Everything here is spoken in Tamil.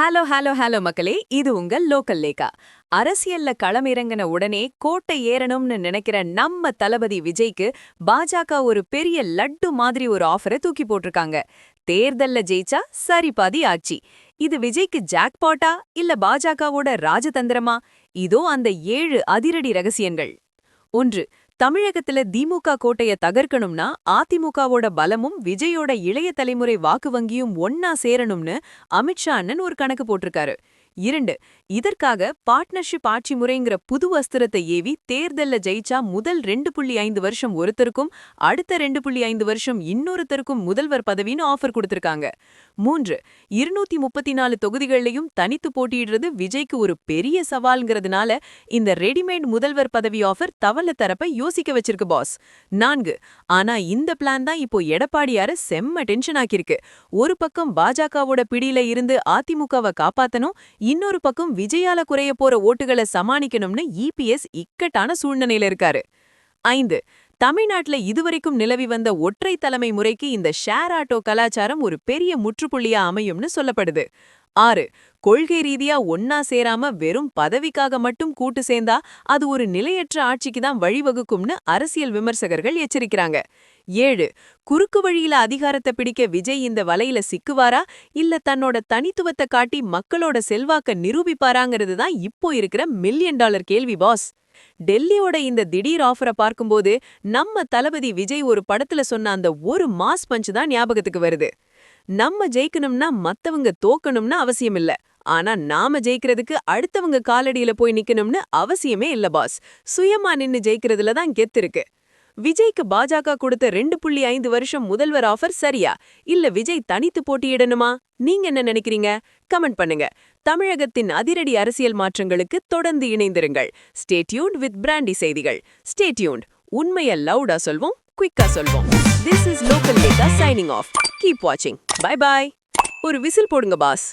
ஹலோ ஹலோ ஹலோ மக்களே, இது உங்கள் லோக்கல் லேக்கா. அரசியல்ல களமிறங்கின உடனே கோட்டை ஏறணும்னு நினைக்கிற நம்ம தளபதி விஜய்க்கு பாஜக ஒரு பெரிய லட்டு மாதிரி ஒரு ஆஃபரை தூக்கி போட்டிருக்காங்க. தேர்தல்ல ஜெயிச்சா சரி பாதி ஆட்சி. இது விஜய்க்கு ஜாக்பாட்டா இல்ல பாஜகவோட ராஜதந்திரமா? இதோ அந்த 7 அதிரடி ரகசியங்கள். 1. தமிழகத்துல திமுக கோட்டைய தகர்க்கணும்னா அதிமுகவோட பலமும் விஜயோட இளைய தலைமுறை வாக்கு வங்கியும் ஒன்னா சேரணும்னு அமித்ஷா அண்ணன் ஒரு கணக்கு போட்டிருக்காரு. 2. இதற்காக பார்ட்னர்ஷிப் ஆட்சி முறைங்கிற புது அஸ்திரத்தை ஏவி தேர்தல்ல ஜெயிச்சா முதல் 2.5 வருஷம் ஒருத்தருக்கும் அடுத்த 2.5 வருஷம் இன்னொருத்தருக்கும் முதல்வர் பதவின்னு ஆஃபர் கொடுத்திருக்காங்க. 3. 234 தொகுதிகள்லையும் தனித்து போட்டியிடுறது விஜய்க்கு ஒரு பெரிய சவால்ங்கிறதுனால இந்த ரெடிமேட் முதல்வர் பதவி ஆஃபர் தவள தரப்ப யோசிக்க வச்சிருக்கு பாஸ். 4. ஆனா இந்த பிளான் தான் இப்போ எடப்பாடியார செம்ம டென்ஷன் ஆக்கிருக்கு. ஒரு பக்கம் பாஜகவோட பிடியில இருந்து அதிமுகவை காப்பாத்தணும், இன்னொரு பக்கம் விஜயால குறைய போற ஓட்டுகளை சமாளிக்கணும்னு இபிஎஸ் இக்கட்டான சூழ்நிலையில இருக்காரு. 5. தமிழ்நாட்டுல இதுவரைக்கும் நிலவி வந்த ஒற்றை தலைமை முறைக்கு இந்த ஷேர் ஆட்டோ கலாச்சாரம் ஒரு பெரிய முற்றுப்புள்ளியா அமையும்னு சொல்லப்படுது. 6. கொள்கை ரீதியா ஒன்னா சேராம வெறும் பதவிக்காக மட்டும் கூட்டு சேர்ந்தா அது ஒரு நிலையற்ற ஆட்சிக்கு தான் வழிவகுக்கும்னு அரசியல் விமர்சகர்கள் எச்சரிக்கிறாங்க. 7. குறுக்கு வழியில அதிகாரத்தை பிடிக்க விஜய் இந்த வலையில சிக்குவாரா இல்ல தன்னோட தனித்துவத்தை காட்டி மக்களோட செல்வாக்க நிரூபிப்பாராங்கிறது தான் இப்போ இருக்கிற $1 மில்லியன் கேள்வி பாஸ். டெல்லியோட இந்த திடீர் ஆஃபரை பார்க்கும்போது நம்ம தளபதி விஜய் ஒரு படத்துல சொன்ன அந்த ஒரு மாஸ் பஞ்ச் தான் ஞாபகத்துக்கு வருது. நம்ம ஜெயிக்கணும்னா மத்தவங்க தோக்கணும்னு அவசியம் இல்ல, ஆனா நாம ஜெயிக்கிறதுக்கு அடுத்தவங்க காலடியில போய் நிக்கணும்னு அவசியமே இல்ல பாஸ். சுயமா நின்னு ஜெயிக்கிறதுல தான் கெத்து இருக்கு. விஜய்க்கு பாஜக கொடுத்த 2.5 வருஷம் முதல்வர் ஆஃபர் சரியா இல்ல விஜய் தனித்து போட்டியிடணுமா? நீங்க என்ன நினைக்கிறீங்க? கமெண்ட் பண்ணுங்க. தமிழகத்தின் அதிரடி அரசியல் மாற்றங்களுக்கு தொடர்ந்து இணைந்திருங்கள். ஸ்டே டியூன்ட் வித் பிராண்டி செய்திகள். Stay tuned. உண்மையை லவுடா சொல்வோம், குயிக்கா சொல்வோம். This is Local Lega signing off. Keep watching. Bye bye. ஒரு விசில் போடுங்க பாஸ்.